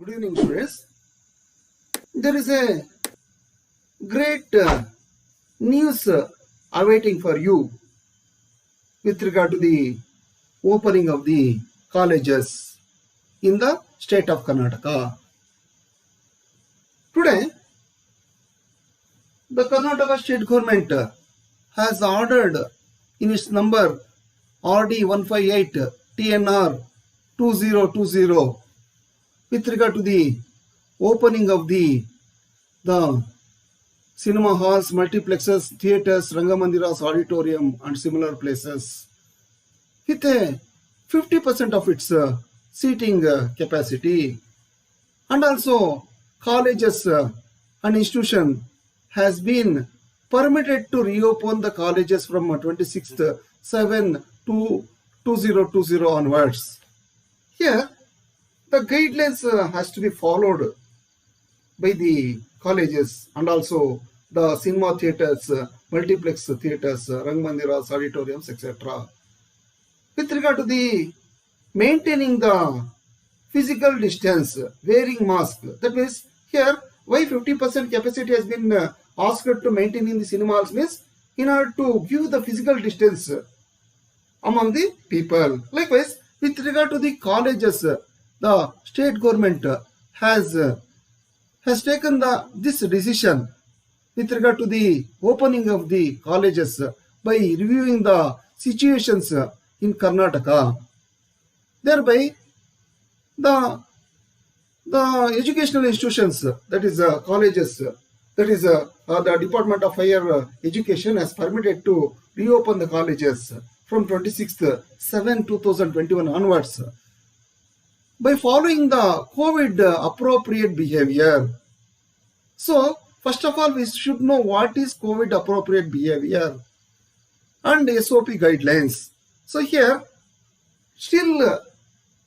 Good evening, students. There is a great news awaiting for you with regard to the opening of the colleges in the state of Karnataka. Today, the Karnataka state government has ordered in its number RD 158 TNR 2020 with regard to the opening of the cinema halls, multiplexes, theatres, Rangamandiras, auditorium and similar places with a 50% of its seating capacity. And also colleges and institution has been permitted to reopen the colleges from 26th 7 to 2020 onwards. Here the guidelines has to be followed by the colleges and also the cinema theatres, multiplex theatres, Rangamandiras, auditoriums, etc. With regard to the maintaining the physical distance, wearing mask, that means here why 50% capacity has been asked to maintain in the cinemas means in order to give the physical distance among the people. Likewise, with regard to the colleges, the state government has taken this decision with regard to the opening of the colleges by reviewing the situations in Karnataka. Thereby, the educational institutions, that is colleges, that is the Department of Higher Education has permitted to reopen the colleges from 26th 7 2021 onwards by following the COVID appropriate behavior. So, first of all, we should know what is COVID appropriate behavior and SOP guidelines. So here, still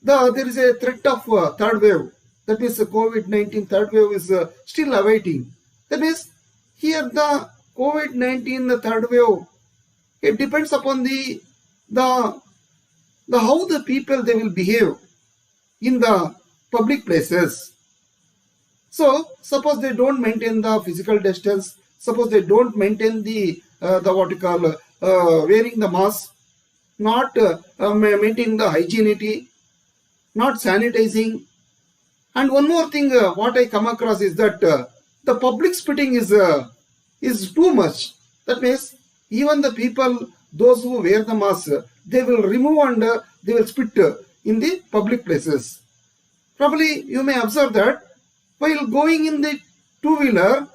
there is a threat of third wave. That means the COVID-19 third wave is still awaiting. That means here the COVID-19 the third wave, it depends upon the how the people they will behave in the public places. So suppose they don't maintain the physical distance, suppose they don't maintain the what you call wearing the mask, not maintaining the hygienity, not sanitizing. And one more thing what I come across is that the public spitting is too much. That means even the people, those who wear the mask, they will remove and they will spit in the public places. Probably you may observe that while going in the two-wheeler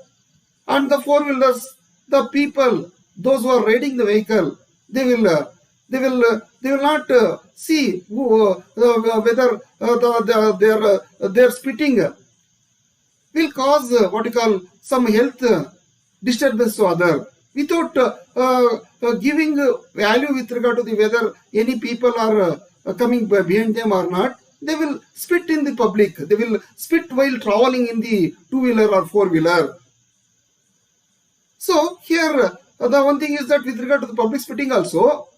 and the four-wheelers, the people, those who are riding the vehicle, they will not see whether their spitting will cause what you call some health disturbance to other, without giving value with regard to the whether any people are coming behind them or not. They will spit in the public. They will spit while traveling in the two-wheeler or four-wheeler. So here the one thing is that with regard to the public spitting also,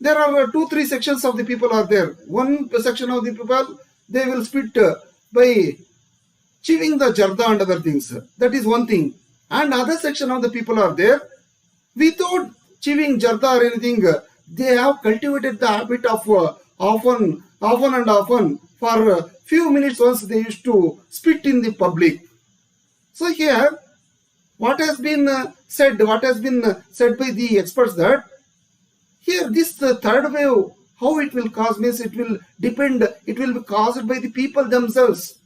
there are 2-3 sections of the people are there. One section of the people, they will spit by chewing the jarda and other things. That is one thing. And other section of the people are there, without chewing jarda or anything, they have cultivated the habit of often for a few minutes once they used to spit in the public. So here, what has been said by the experts that here this third wave, how it will cause means it will depend, it will be caused by the people themselves.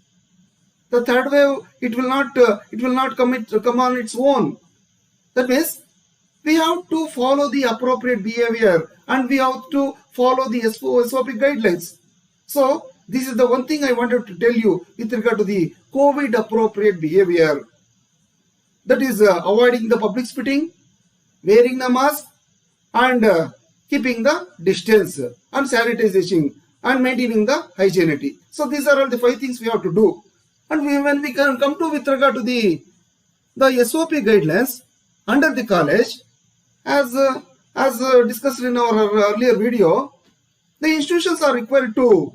The third wave, it will not come on its own. That means we have to follow the appropriate behavior and we have to follow the SOP guidelines. So this is the one thing I wanted to tell you with regard to the COVID appropriate behavior. That is avoiding the public spitting, wearing the mask and keeping the distance and sanitization and maintaining the hygienity. So these are all the 5 things we have to do. And when we can come to with regard to the SOP guidelines under the college, as discussed in our earlier video, the institutions are required to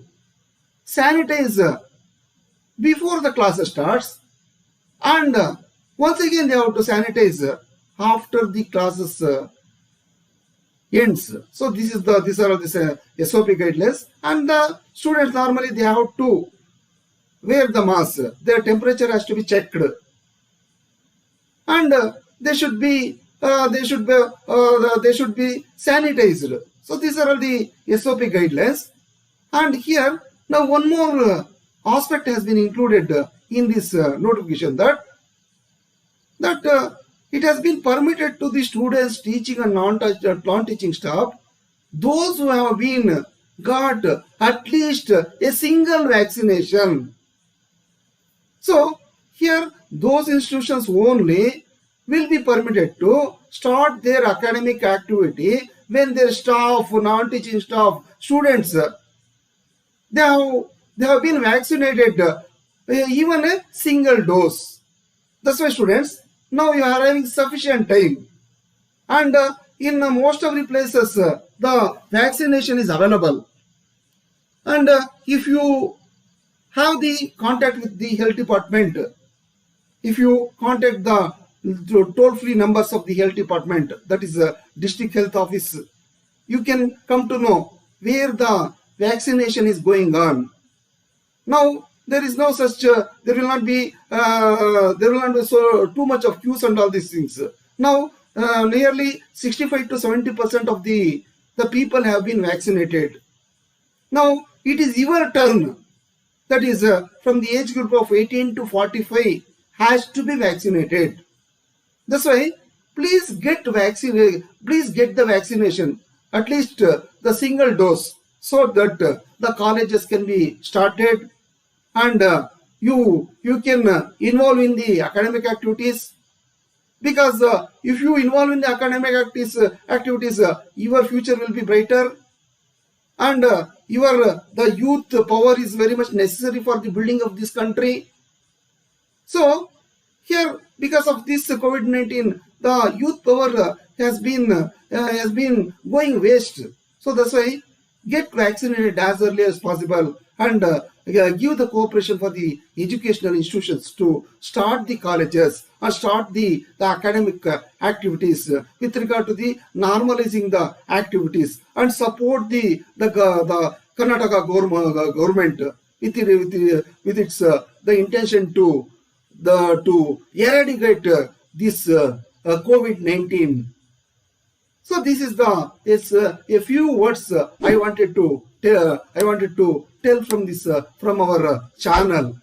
sanitize before the class starts, and once again they have to sanitize after the classes ends. So these are the SOP guidelines, and the students normally they have to wear the mask. Their temperature has to be checked, and they should be sanitized. So these are all the SOP guidelines. And here now one more aspect has been included in this notification, that it has been permitted to the students, teaching and non-teaching staff, those who have been got at least a single vaccination. So here those institutions only will be permitted to start their academic activity when their staff, non-teaching staff, students, they have been vaccinated even a single dose. That's why students, now you are having sufficient time, and in most of the places the vaccination is available, and if you have the contact with the health department, if you contact the toll-free numbers of the health department, that is district health office, you can come to know where the vaccination is going on. Now there is no such there will not be so too much of queues and all these things. Now nearly 65 to 70% of the people have been vaccinated. Now it is your turn, that is from the age group of 18 to 45 has to be vaccinated. That's why please get the vaccination, at least the single dose, so that the colleges can be started, and you can involve in the academic activities, because if you involve in the academic activities, your future will be brighter, and the youth power is very much necessary for the building of this country. So here, because of this COVID-19, the youth power has been going waste. So that's why get vaccinated as early as possible, and give the cooperation for the educational institutions to start the colleges and start the academic activities with regard to the normalizing the activities, and support the Karnataka government with its the intention to eradicate this COVID-19. So this is a few words I wanted to tell from our channel.